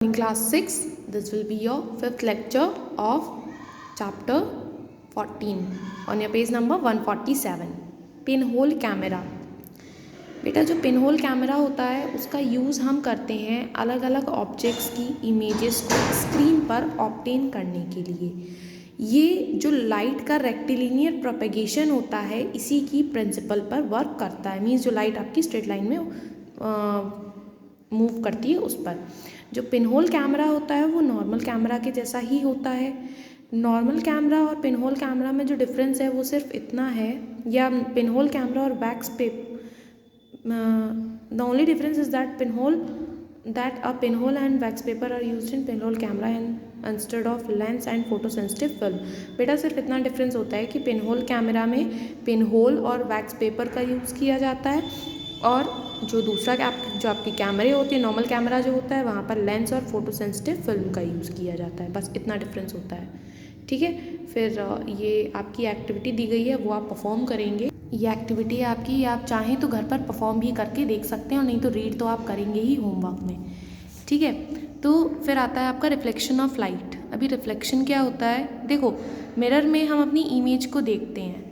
In class 6, this will be your 5th lecture of chapter 14 on your page number 147. Pinhole camera. बेटा जो pinhole camera होता है उसका use हम करते हैं अलग अलग ऑब्जेक्ट्स की इमेजेस को स्क्रीन पर ऑब्टेन करने के लिए। ये जो लाइट का रेक्टिलिनियर प्रोपेगेशन होता है इसी की प्रिंसिपल पर वर्क करता है। मीन्स जो लाइट आपकी स्ट्रेट लाइन में मूव करती है उस पर। जो पिनहोल कैमरा होता है वो नॉर्मल कैमरा के जैसा ही होता है। नॉर्मल कैमरा और पिनहोल कैमरा में जो डिफरेंस है वो सिर्फ इतना है, या पिनहोल कैमरा और wax paper, the only difference is that a pinhole and wax paper are used in pinhole camera and instead of lens and photosensitive film. बेटा सिर्फ इतना डिफरेंस होता है कि पिनहोल कैमरा में पिनहोल और वैक्स पेपर का यूज़ किया जाता है, और जो दूसरा जो आपकी कैमरे होती है, नॉर्मल कैमरा जो होता है, वहाँ पर लेंस और फोटोसेंसिटिव फिल्म का यूज़ किया जाता है। बस इतना डिफरेंस होता है, ठीक है। फिर ये आपकी एक्टिविटी दी गई है, वो आप परफॉर्म करेंगे। ये एक्टिविटी है आपकी, आप चाहें तो घर पर परफॉर्म भी करके देख सकते हैं, और नहीं तो रीड तो आप करेंगे ही होमवर्क में, ठीक है। तो फिर आता है आपका रिफ्लेक्शन ऑफ लाइट। अभी रिफ्लेक्शन क्या होता है, देखो मिरर में हम अपनी इमेज को देखते हैं,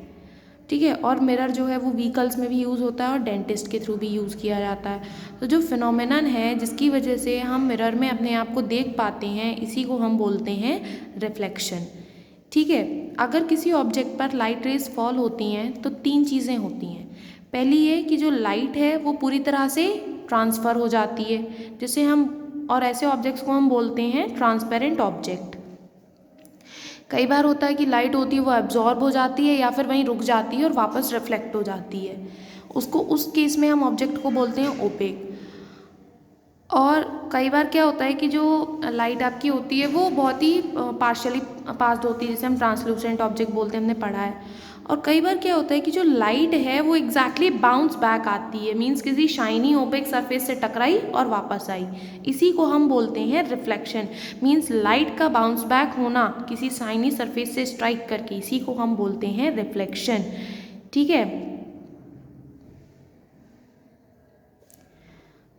ठीक है, और मिरर जो है वो व्हीकल्स में भी यूज़ होता है और डेंटिस्ट के थ्रू भी यूज़ किया जाता है। तो जो फिनोमेनन है जिसकी वजह से हम मिरर में अपने आप को देख पाते हैं, इसी को हम बोलते हैं रिफ्लेक्शन, ठीक है। अगर किसी ऑब्जेक्ट पर लाइट रेज फॉल होती हैं तो 3 चीज़ें होती हैं। पहली ये कि जो लाइट है वो पूरी तरह से ट्रांसफ़र हो जाती है, जिसे हम, और ऐसे ऑब्जेक्ट्स को हम बोलते हैं ट्रांसपेरेंट ऑब्जेक्ट। कई बार होता है कि लाइट होती है वो एब्जॉर्ब हो जाती है या फिर वहीं रुक जाती है और वापस रिफ्लेक्ट हो जाती है, उसको, उस केस में हम ऑब्जेक्ट को बोलते हैं ओपेक। और कई बार क्या होता है कि जो लाइट आपकी होती है वो बहुत ही पार्शियली पास्ड होती है, जिसे हम ट्रांसलूसेंट ऑब्जेक्ट बोलते हैं, हमने पढ़ा है। और कई बार क्या होता है कि जो लाइट है वो एग्जैक्टली बाउंस बैक आती है, मीन्स किसी शाइनी ओपेक सरफेस से टकराई और वापस आई, इसी को हम बोलते हैं रिफ्लेक्शन। मीन्स लाइट का बाउंस बैक होना किसी शाइनी सरफेस से स्ट्राइक करके, इसी को हम बोलते हैं रिफ्लेक्शन, ठीक है।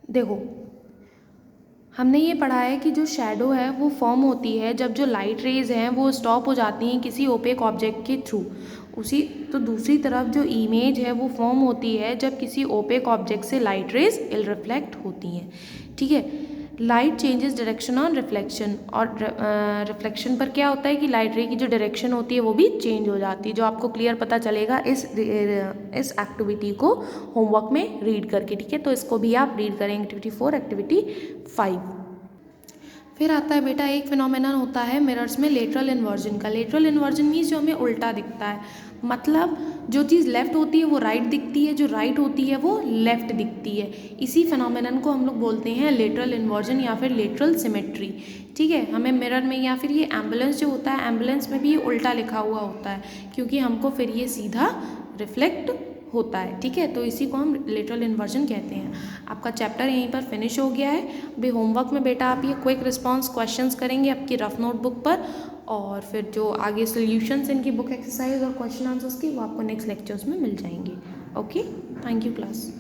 देखो हमने ये पढ़ा है कि जो शैडो है वो फॉर्म होती है जब जो लाइट रेज हैं वो स्टॉप हो जाती हैं किसी ओपेक ऑब्जेक्ट के थ्रू। उसी तो दूसरी तरफ जो इमेज है वो फॉर्म होती है जब किसी ओपेक ऑब्जेक्ट से लाइट रेज रिफ्लेक्ट होती हैं, ठीक है। Light changes direction on reflection, और रिफ्लेक्शन पर क्या होता है कि लाइट रे की जो डायरेक्शन होती है वो भी चेंज हो जाती है, जो आपको क्लियर पता चलेगा इस एक्टिविटी को होमवर्क में रीड करके, ठीक है। तो इसको भी आप रीड करेंगे, एक्टिविटी 4, एक्टिविटी 5। फिर आता है बेटा एक फिनोमेनन होता है मिरर्स में लेटरल इन्वर्जन का। लेटरल इन्वर्जन मीन्स जो हमें उल्टा दिखता है, मतलब जो चीज़ लेफ़्ट होती है वो राइट दिखती है, जो राइट होती है वो लेफ़्ट दिखती है। इसी फिनोमेनन को हम लोग बोलते हैं लेटरल इन्वर्जन या फिर लेटरल सिमेट्री, ठीक है। हमें मिरर में, या फिर ये एम्बुलेंस जो होता है, एम्बुलेंस में भी ये उल्टा लिखा हुआ होता है, क्योंकि हमको फिर ये सीधा रिफ्लेक्ट होता है, ठीक है। तो इसी को हम लेटरल इन्वर्जन कहते हैं। आपका चैप्टर यहीं पर फिनिश हो गया है। अभी होमवर्क में बेटा आप ये क्विक रिस्पांस क्वेश्चंस करेंगे आपकी रफ नोटबुक पर, और फिर जो आगे सॉल्यूशंस इनकी बुक एक्सरसाइज और क्वेश्चन आंसर्स की वो आपको नेक्स्ट लेक्चर्स में मिल जाएंगे। Okay, thank you class.